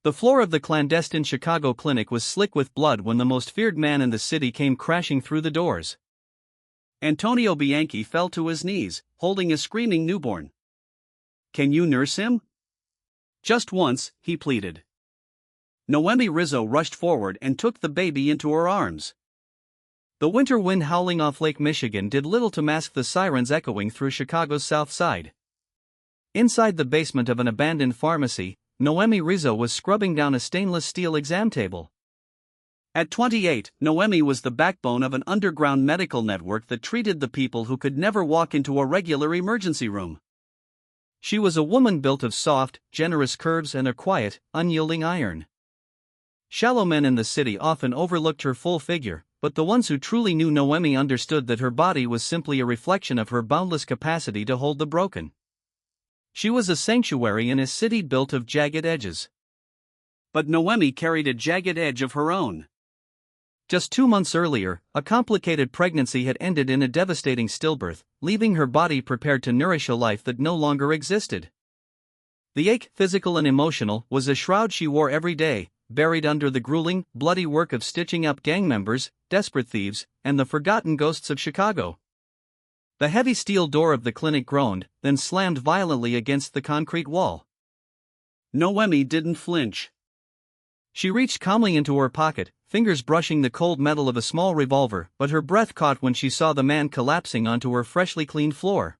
The floor of the clandestine Chicago clinic was slick with blood when the most feared man in the city came crashing through the doors. Antonio Bianchi fell to his knees, holding a screaming newborn. "Can you nurse him?" "Just once," he pleaded. Noemi Rizzo rushed forward and took the baby into her arms. The winter wind howling off Lake Michigan did little to mask the sirens echoing through Chicago's South Side. Inside the basement of an abandoned pharmacy, Noemi Rizzo was scrubbing down a stainless steel exam table. At 28, Noemi was the backbone of an underground medical network that treated the people who could never walk into a regular emergency room. She was a woman built of soft, generous curves and a quiet, unyielding iron. Shallow men in the city often overlooked her full figure, but the ones who truly knew Noemi understood that her body was simply a reflection of her boundless capacity to hold the broken. She was a sanctuary in a city built of jagged edges. But Noemi carried a jagged edge of her own. Just 2 months earlier, a complicated pregnancy had ended in a devastating stillbirth, leaving her body prepared to nourish a life that no longer existed. The ache, physical and emotional, was a shroud she wore every day, buried under the grueling, bloody work of stitching up gang members, desperate thieves, and the forgotten ghosts of Chicago. The heavy steel door of the clinic groaned, then slammed violently against the concrete wall. Noemi didn't flinch. She reached calmly into her pocket, fingers brushing the cold metal of a small revolver, but her breath caught when she saw the man collapsing onto her freshly cleaned floor.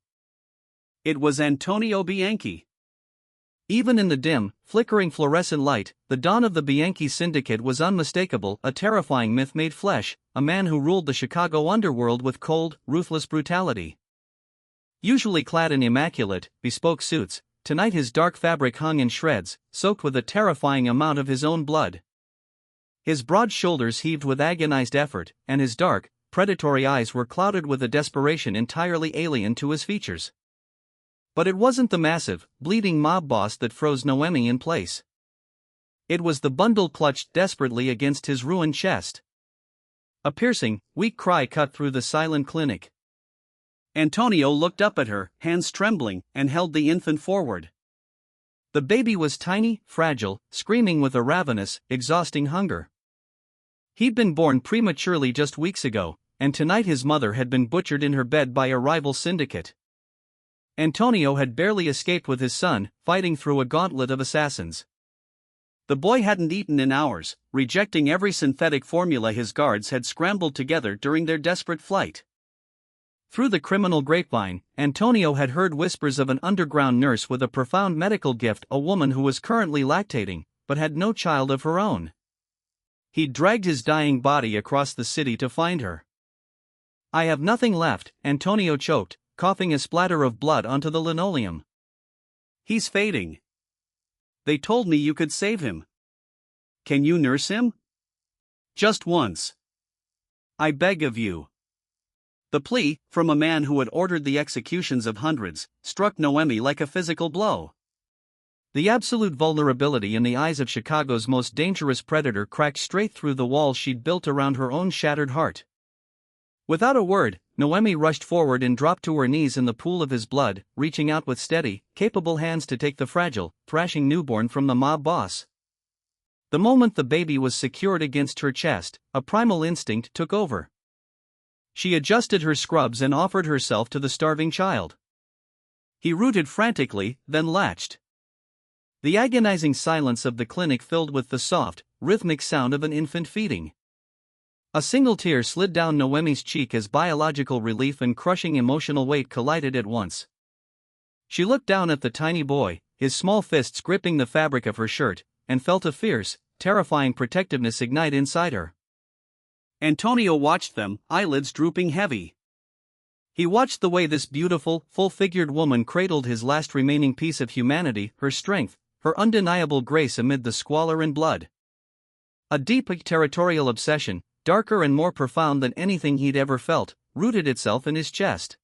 It was Antonio Bianchi. Even in the dim, flickering fluorescent light, the dawn of the Bianchi Syndicate was unmistakable, a terrifying myth made flesh, a man who ruled the Chicago underworld with cold, ruthless brutality. Usually clad in immaculate, bespoke suits, tonight his dark fabric hung in shreds, soaked with a terrifying amount of his own blood. His broad shoulders heaved with agonized effort, and his dark, predatory eyes were clouded with a desperation entirely alien to his features. But it wasn't the massive, bleeding mob boss that froze Noemi in place. It was the bundle clutched desperately against his ruined chest. A piercing, weak cry cut through the silent clinic. Antonio looked up at her, hands trembling, and held the infant forward. The baby was tiny, fragile, screaming with a ravenous, exhausting hunger. He'd been born prematurely just weeks ago, and tonight his mother had been butchered in her bed by a rival syndicate. Antonio had barely escaped with his son, fighting through a gauntlet of assassins. The boy hadn't eaten in hours, rejecting every synthetic formula his guards had scrambled together during their desperate flight. Through the criminal grapevine, Antonio had heard whispers of an underground nurse with a profound medical gift, a woman who was currently lactating, but had no child of her own. He'd dragged his dying body across the city to find her. "I have nothing left," Antonio choked, coughing a splatter of blood onto the linoleum. "He's fading. They told me you could save him. Can you nurse him? Just once. I beg of you." The plea, from a man who had ordered the executions of hundreds, struck Noemi like a physical blow. The absolute vulnerability in the eyes of Chicago's most dangerous predator cracked straight through the walls she'd built around her own shattered heart. Without a word, Noemi rushed forward and dropped to her knees in the pool of his blood, reaching out with steady, capable hands to take the fragile, thrashing newborn from the mob boss. The moment the baby was secured against her chest, a primal instinct took over. She adjusted her scrubs and offered herself to the starving child. He rooted frantically, then latched. The agonizing silence of the clinic filled with the soft, rhythmic sound of an infant feeding. A single tear slid down Noemi's cheek as biological relief and crushing emotional weight collided at once. She looked down at the tiny boy, his small fists gripping the fabric of her shirt, and felt a fierce, terrifying protectiveness ignite inside her. Antonio watched them, eyelids drooping heavy. He watched the way this beautiful, full-figured woman cradled his last remaining piece of humanity, her strength, her undeniable grace amid the squalor and blood. A deep territorial obsession, darker and more profound than anything he'd ever felt, rooted itself in his chest.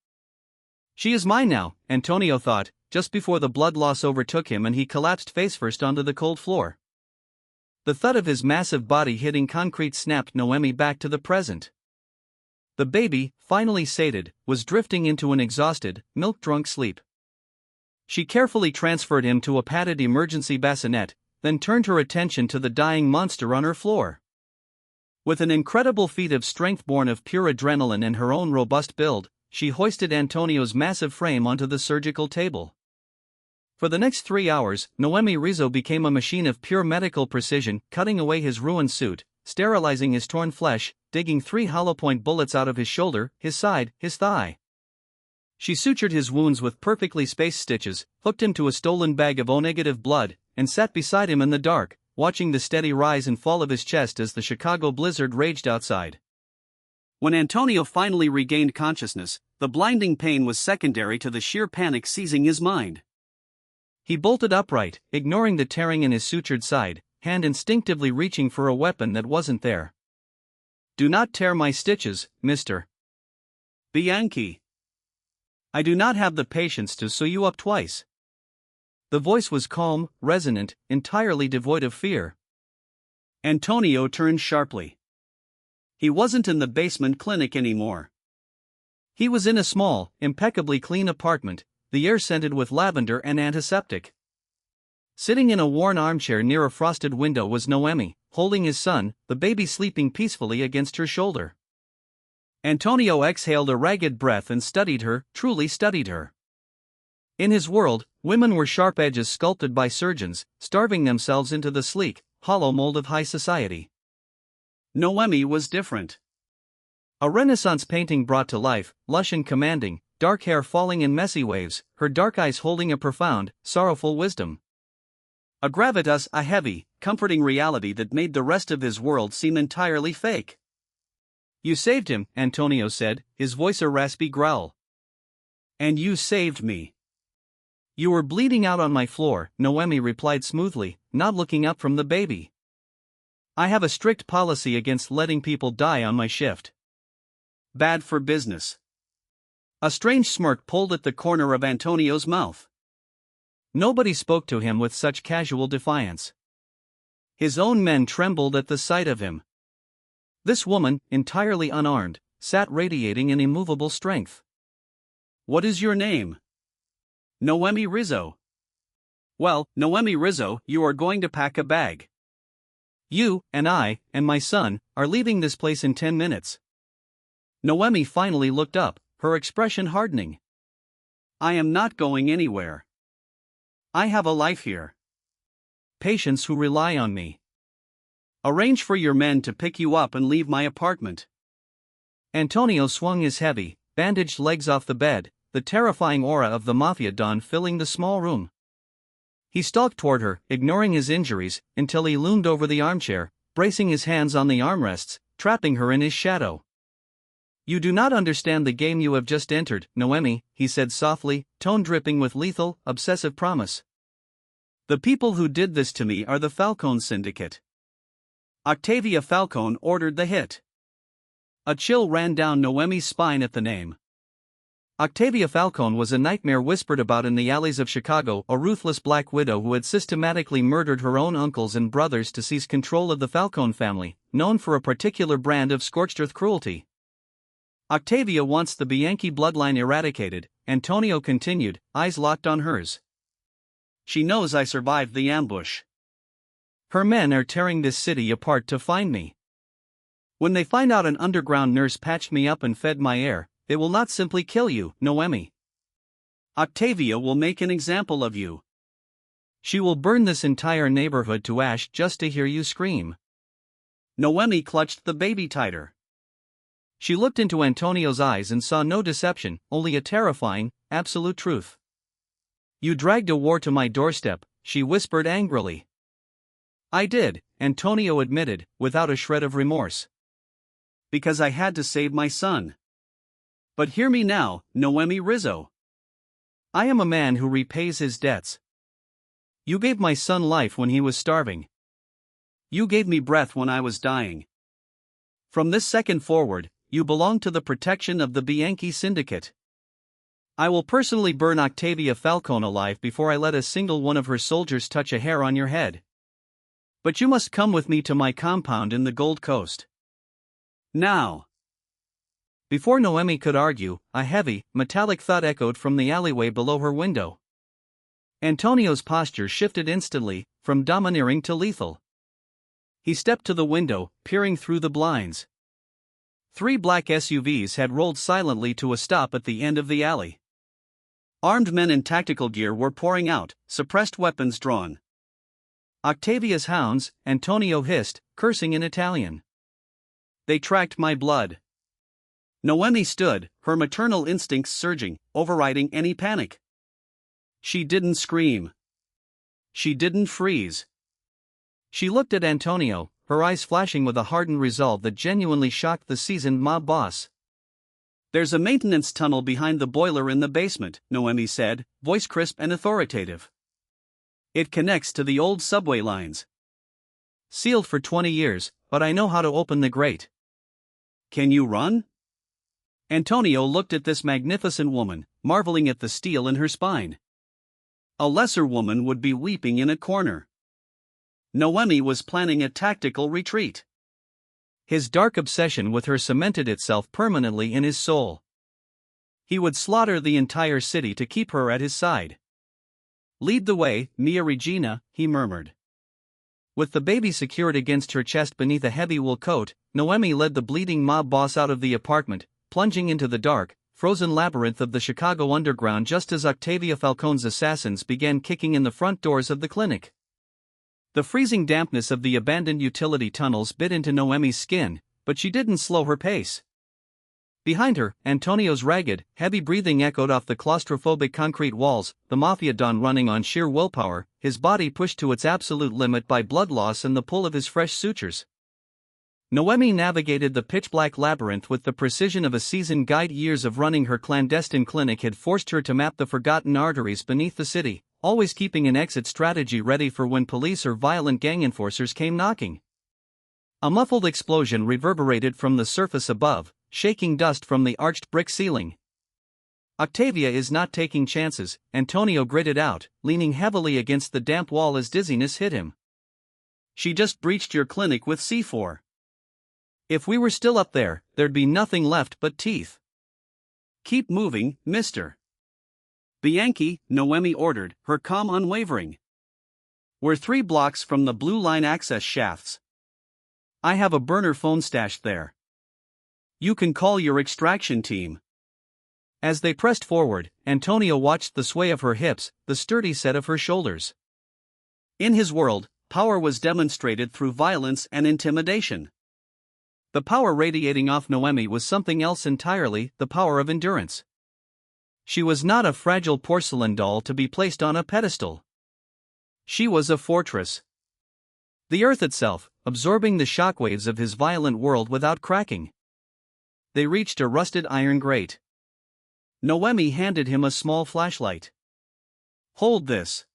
"She is mine now," Antonio thought, just before the blood loss overtook him and he collapsed face-first onto the cold floor. The thud of his massive body hitting concrete snapped Noemi back to the present. The baby, finally sated, was drifting into an exhausted, milk-drunk sleep. She carefully transferred him to a padded emergency bassinet, then turned her attention to the dying monster on her floor. With an incredible feat of strength born of pure adrenaline and her own robust build, she hoisted Antonio's massive frame onto the surgical table. For the next 3 hours, Noemi Rizzo became a machine of pure medical precision, cutting away his ruined suit, sterilizing his torn flesh, digging 3 hollow-point bullets out of his shoulder, his side, his thigh. She sutured his wounds with perfectly spaced stitches, hooked him to a stolen bag of O-negative blood, and sat beside him in the dark, watching the steady rise and fall of his chest as the Chicago blizzard raged outside. When Antonio finally regained consciousness, the blinding pain was secondary to the sheer panic seizing his mind. He bolted upright, ignoring the tearing in his sutured side, hand instinctively reaching for a weapon that wasn't there. "Do not tear my stitches, Mr. Bianchi. I do not have the patience to sew you up twice." The voice was calm, resonant, entirely devoid of fear. Antonio turned sharply. He wasn't in the basement clinic anymore. He was in a small, impeccably clean apartment, the air scented with lavender and antiseptic. Sitting in a worn armchair near a frosted window was Noemi, holding his son, the baby sleeping peacefully against her shoulder. Antonio exhaled a ragged breath and studied her, truly studied her. In his world, women were sharp edges sculpted by surgeons, starving themselves into the sleek, hollow mold of high society. Noemi was different. A Renaissance painting brought to life, lush and commanding, dark hair falling in messy waves, her dark eyes holding a profound, sorrowful wisdom. A gravitas, a heavy, comforting reality that made the rest of his world seem entirely fake. "You saved him," Antonio said, his voice a raspy growl. "And you saved me." "You were bleeding out on my floor," Noemi replied smoothly, not looking up from the baby. "I have a strict policy against letting people die on my shift. Bad for business." A strange smirk pulled at the corner of Antonio's mouth. Nobody spoke to him with such casual defiance. His own men trembled at the sight of him. This woman, entirely unarmed, sat radiating an immovable strength. "What is your name?" "Noemi Rizzo." "Well, Noemi Rizzo, you are going to pack a bag. You, and I, and my son, are leaving this place in 10 minutes. Noemi finally looked up, her expression hardening. "I am not going anywhere. I have a life here. Patients who rely on me. Arrange for your men to pick you up and leave my apartment." Antonio swung his heavy, bandaged legs off the bed, the terrifying aura of the mafia don filling the small room. He stalked toward her, ignoring his injuries, until he loomed over the armchair, bracing his hands on the armrests, trapping her in his shadow. "You do not understand the game you have just entered, Noemi," he said softly, tone dripping with lethal, obsessive promise. "The people who did this to me are the Falcone Syndicate." Octavia Falcone ordered the hit. A chill ran down Noemi's spine at the name. Octavia Falcone was a nightmare whispered about in the alleys of Chicago, a ruthless black widow who had systematically murdered her own uncles and brothers to seize control of the Falcone family, known for a particular brand of scorched earth cruelty. "Octavia wants the Bianchi bloodline eradicated," Antonio continued, eyes locked on hers. "She knows I survived the ambush. Her men are tearing this city apart to find me. When they find out an underground nurse patched me up and fed my heir, they will not simply kill you, Noemi. Octavia will make an example of you. She will burn this entire neighborhood to ash just to hear you scream." Noemi clutched the baby tighter. She looked into Antonio's eyes and saw no deception, only a terrifying, absolute truth. "You dragged a war to my doorstep," she whispered angrily. "I did," Antonio admitted, without a shred of remorse. "Because I had to save my son. But hear me now, Noemi Rizzo. I am a man who repays his debts. You gave my son life when he was starving. You gave me breath when I was dying. From this second forward, you belong to the protection of the Bianchi Syndicate. I will personally burn Octavia Falcone alive before I let a single one of her soldiers touch a hair on your head. But you must come with me to my compound in the Gold Coast. Now." Before Noemi could argue, a heavy, metallic thud echoed from the alleyway below her window. Antonio's posture shifted instantly, from domineering to lethal. He stepped to the window, peering through the blinds. 3 black SUVs had rolled silently to a stop at the end of the alley. Armed men in tactical gear were pouring out, suppressed weapons drawn. "Octavia's hounds," Antonio hissed, cursing in Italian. "They tracked my blood." Noemi stood, her maternal instincts surging, overriding any panic. She didn't scream. She didn't freeze. She looked at Antonio, her eyes flashing with a hardened resolve that genuinely shocked the seasoned mob boss. "There's a maintenance tunnel behind the boiler in the basement," Noemi said, voice crisp and authoritative. "It connects to the old subway lines. Sealed for 20 years, but I know how to open the grate." "Can you run?" Antonio looked at this magnificent woman, marveling at the steel in her spine. A lesser woman would be weeping in a corner. Noemi was planning a tactical retreat. His dark obsession with her cemented itself permanently in his soul. He would slaughter the entire city to keep her at his side. "Lead the way, Mia Regina," he murmured. With the baby secured against her chest beneath a heavy wool coat, Noemi led the bleeding mob boss out of the apartment, plunging into the dark, frozen labyrinth of the Chicago underground just as Octavia Falcone's assassins began kicking in the front doors of the clinic. The freezing dampness of the abandoned utility tunnels bit into Noemi's skin, but she didn't slow her pace. Behind her, Antonio's ragged, heavy breathing echoed off the claustrophobic concrete walls, the mafia don running on sheer willpower, his body pushed to its absolute limit by blood loss and the pull of his fresh sutures. Noemi navigated the pitch-black labyrinth with the precision of a seasoned guide. Years of running her clandestine clinic had forced her to map the forgotten arteries beneath the city, always keeping an exit strategy ready for when police or violent gang enforcers came knocking. A muffled explosion reverberated from the surface above, shaking dust from the arched brick ceiling. "Octavia is not taking chances," Antonio gritted out, leaning heavily against the damp wall as dizziness hit him. "She just breached your clinic with C4. If we were still up there, there'd be nothing left but teeth. Keep moving, mister." "Bianchi," Noemi ordered, her calm unwavering. "We're 3 blocks from the blue line access shafts. I have a burner phone stashed there. You can call your extraction team." As they pressed forward, Antonio watched the sway of her hips, the sturdy set of her shoulders. In his world, power was demonstrated through violence and intimidation. The power radiating off Noemi was something else entirely, the power of endurance. She was not a fragile porcelain doll to be placed on a pedestal. She was a fortress. The earth itself, absorbing the shockwaves of his violent world without cracking. They reached a rusted iron grate. Noemi handed him a small flashlight. "Hold this."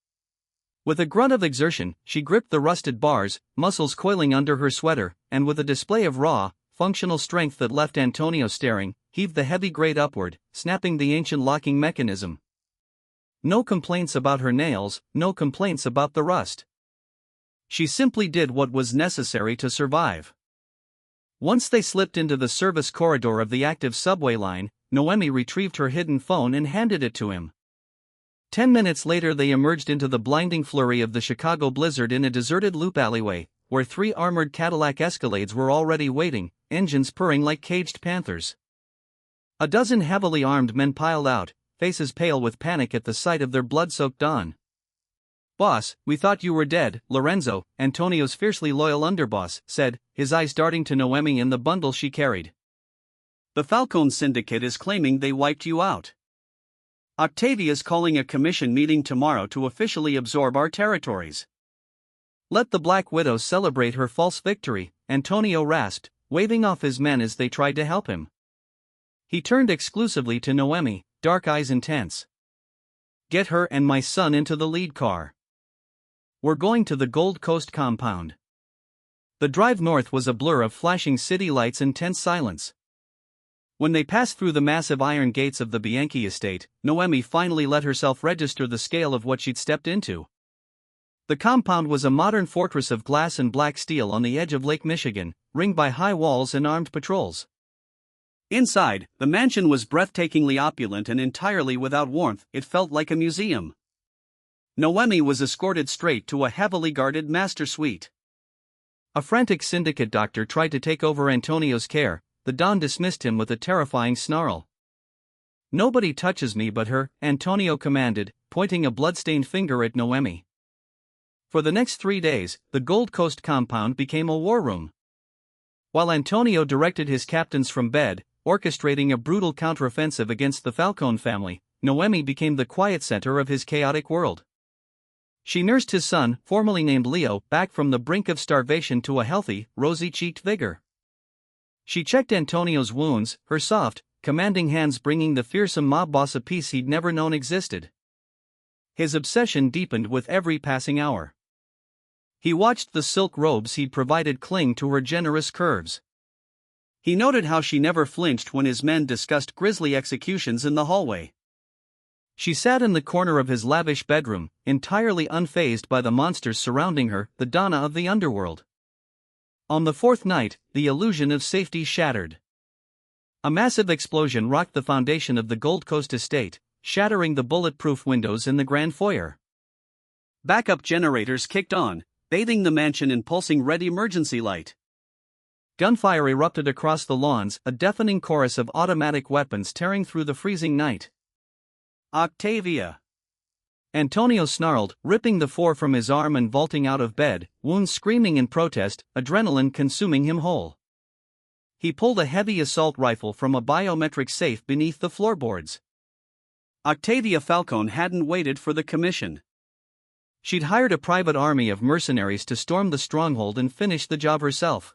With a grunt of exertion, she gripped the rusted bars, muscles coiling under her sweater, and with a display of raw, functional strength that left Antonio staring, heaved the heavy grate upward, snapping the ancient locking mechanism. No complaints about her nails, no complaints about the rust. She simply did what was necessary to survive. Once they slipped into the service corridor of the active subway line, Noemi retrieved her hidden phone and handed it to him. 10 minutes later they emerged into the blinding flurry of the Chicago blizzard in a deserted loop alleyway, where 3 armored Cadillac Escalades were already waiting, engines purring like caged panthers. A dozen heavily armed men piled out, faces pale with panic at the sight of their blood-soaked don. "Boss, we thought you were dead," Lorenzo, Antonio's fiercely loyal underboss, said, his eyes darting to Noemi and the bundle she carried. "The Falcone Syndicate is claiming they wiped you out. Octavia's calling a commission meeting tomorrow to officially absorb our territories." "Let the Black Widow celebrate her false victory," Antonio rasped, waving off his men as they tried to help him. He turned exclusively to Noemi, dark eyes intense. "Get her and my son into the lead car. We're going to the Gold Coast compound." The drive north was a blur of flashing city lights and tense silence. When they passed through the massive iron gates of the Bianchi estate, Noemi finally let herself register the scale of what she'd stepped into. The compound was a modern fortress of glass and black steel on the edge of Lake Michigan, ringed by high walls and armed patrols. Inside, the mansion was breathtakingly opulent and entirely without warmth. It felt like a museum. Noemi was escorted straight to a heavily guarded master suite. A frantic syndicate doctor tried to take over Antonio's care. The Don dismissed him with a terrifying snarl. "Nobody touches me but her," Antonio commanded, pointing a blood-stained finger at Noemi. For the next 3 days, the Gold Coast compound became a war room. While Antonio directed his captains from bed, orchestrating a brutal counteroffensive against the Falcone family, Noemi became the quiet center of his chaotic world. She nursed his son, formerly named Leo, back from the brink of starvation to a healthy, rosy-cheeked vigor. She checked Antonio's wounds, her soft, commanding hands bringing the fearsome mob boss a peace he'd never known existed. His obsession deepened with every passing hour. He watched the silk robes he'd provided cling to her generous curves. He noted how she never flinched when his men discussed grisly executions in the hallway. She sat in the corner of his lavish bedroom, entirely unfazed by the monsters surrounding her, the Donna of the underworld. On the 4th night, the illusion of safety shattered. A massive explosion rocked the foundation of the Gold Coast estate, shattering the bulletproof windows in the grand foyer. Backup generators kicked on, bathing the mansion in pulsing red emergency light. Gunfire erupted across the lawns, a deafening chorus of automatic weapons tearing through the freezing night. "Octavia!" Antonio snarled, ripping the 4 from his arm and vaulting out of bed, wounds screaming in protest, adrenaline consuming him whole. He pulled a heavy assault rifle from a biometric safe beneath the floorboards. Octavia Falcone hadn't waited for the commission. She'd hired a private army of mercenaries to storm the stronghold and finish the job herself.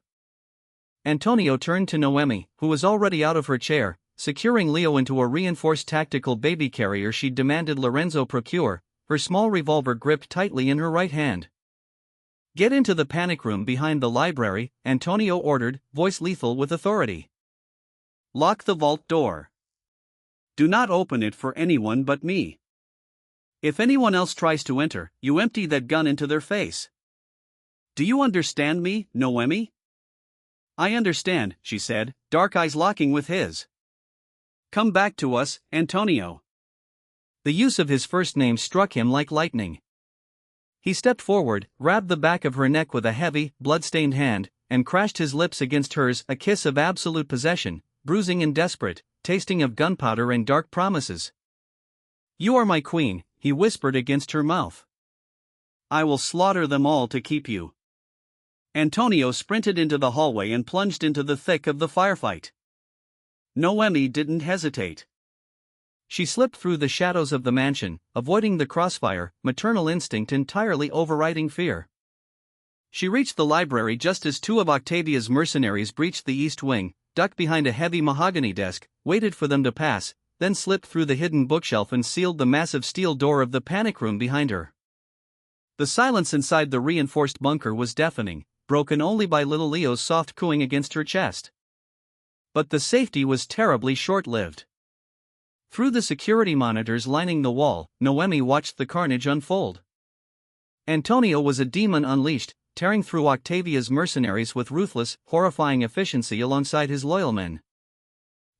Antonio turned to Noemi, who was already out of her chair, securing Leo into a reinforced tactical baby carrier she'd demanded Lorenzo procure, her small revolver gripped tightly in her right hand. "Get into the panic room behind the library," Antonio ordered, voice lethal with authority. "Lock the vault door. Do not open it for anyone but me. If anyone else tries to enter, you empty that gun into their face. Do you understand me, Noemi?" "I understand," she said, dark eyes locking with his. "Come back to us, Antonio." The use of his first name struck him like lightning. He stepped forward, grabbed the back of her neck with a heavy, blood-stained hand, and crashed his lips against hers, a kiss of absolute possession, bruising and desperate, tasting of gunpowder and dark promises. "You are my queen," he whispered against her mouth. "I will slaughter them all to keep you." Antonio sprinted into the hallway and plunged into the thick of the firefight. Noemi didn't hesitate. She slipped through the shadows of the mansion, avoiding the crossfire, maternal instinct entirely overriding fear. She reached the library just as 2 of Octavia's mercenaries breached the east wing, ducked behind a heavy mahogany desk, waited for them to pass, then slipped through the hidden bookshelf and sealed the massive steel door of the panic room behind her. The silence inside the reinforced bunker was deafening, broken only by little Leo's soft cooing against her chest. But the safety was terribly short-lived. Through the security monitors lining the wall, Noemi watched the carnage unfold. Antonio was a demon unleashed, tearing through Octavia's mercenaries with ruthless, horrifying efficiency alongside his loyal men.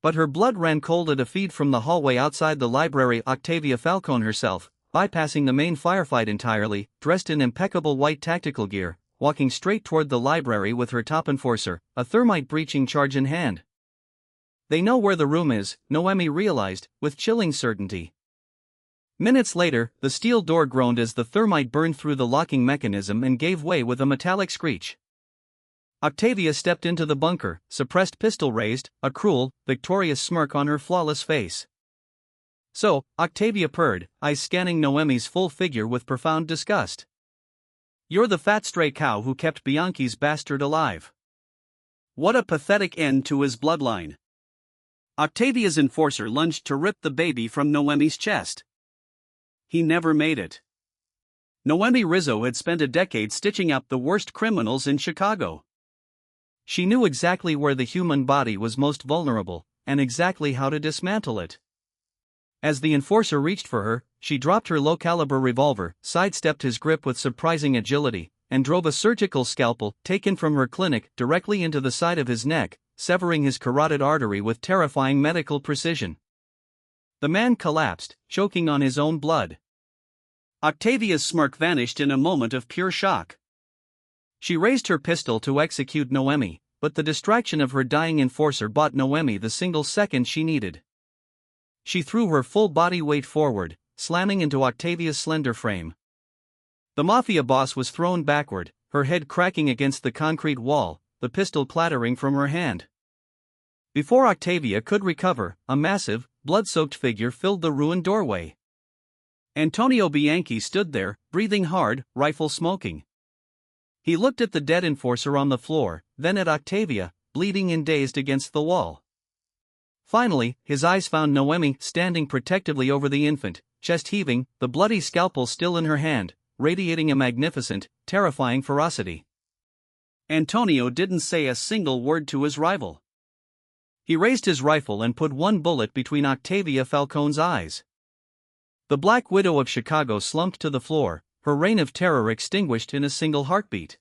But her blood ran cold at a feed from the hallway outside the library. Octavia Falcone herself, bypassing the main firefight entirely, dressed in impeccable white tactical gear, walking straight toward the library with her top enforcer, a thermite breaching charge in hand. "They know where the room is," Noemi realized, with chilling certainty. Minutes later, the steel door groaned as the thermite burned through the locking mechanism and gave way with a metallic screech. Octavia stepped into the bunker, suppressed pistol raised, a cruel, victorious smirk on her flawless face. "So," Octavia purred, eyes scanning Noemi's full figure with profound disgust. "You're the fat stray cow who kept Bianchi's bastard alive. What a pathetic end to his bloodline." Octavia's enforcer lunged to rip the baby from Noemi's chest. He never made it. Noemi Rizzo had spent a decade stitching up the worst criminals in Chicago. She knew exactly where the human body was most vulnerable, and exactly how to dismantle it. As the enforcer reached for her, she dropped her low-caliber revolver, sidestepped his grip with surprising agility, and drove a surgical scalpel, taken from her clinic, directly into the side of his neck, severing his carotid artery with terrifying medical precision. The man collapsed, choking on his own blood. Octavia's smirk vanished in a moment of pure shock. She raised her pistol to execute Noemi, but the distraction of her dying enforcer bought Noemi the single second she needed. She threw her full body weight forward, slamming into Octavia's slender frame. The mafia boss was thrown backward, her head cracking against the concrete wall, the pistol clattering from her hand. Before Octavia could recover, a massive, blood-soaked figure filled the ruined doorway. Antonio Bianchi stood there, breathing hard, rifle smoking. He looked at the dead enforcer on the floor, then at Octavia, bleeding and dazed against the wall. Finally, his eyes found Noemi standing protectively over the infant, chest heaving, the bloody scalpel still in her hand, radiating a magnificent, terrifying ferocity. Antonio didn't say a single word to his rival. He raised his rifle and put one bullet between Octavia Falcone's eyes. The Black Widow of Chicago slumped to the floor, her reign of terror extinguished in a single heartbeat.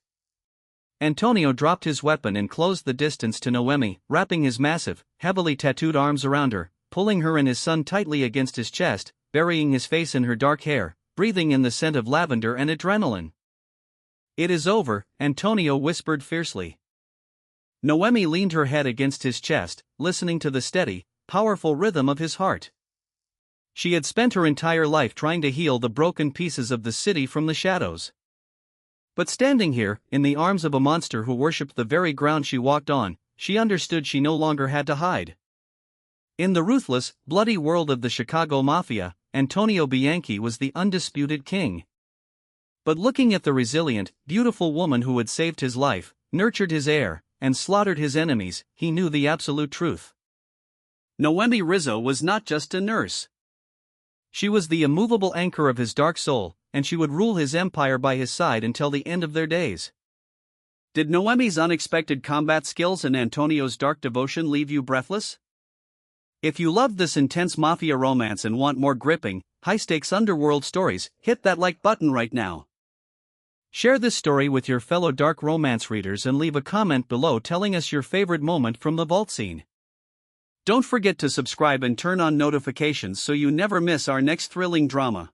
Antonio dropped his weapon and closed the distance to Noemi, wrapping his massive, heavily tattooed arms around her, pulling her and his son tightly against his chest, burying his face in her dark hair, breathing in the scent of lavender and adrenaline. "It is over," Antonio whispered fiercely. Noemi leaned her head against his chest, listening to the steady, powerful rhythm of his heart. She had spent her entire life trying to heal the broken pieces of the city from the shadows. But standing here, in the arms of a monster who worshipped the very ground she walked on, she understood she no longer had to hide. In the ruthless, bloody world of the Chicago Mafia, Antonio Bianchi was the undisputed king. But looking at the resilient, beautiful woman who had saved his life, nurtured his heir, and slaughtered his enemies, he knew the absolute truth. Noemi Rizzo was not just a nurse. She was the immovable anchor of his dark soul, and she would rule his empire by his side until the end of their days. Did Noemi's unexpected combat skills and Antonio's dark devotion leave you breathless? If you loved this intense mafia romance and want more gripping, high-stakes underworld stories, hit that like button right now. Share this story with your fellow dark romance readers and leave a comment below telling us your favorite moment from the vault scene. Don't forget to subscribe and turn on notifications so you never miss our next thrilling drama.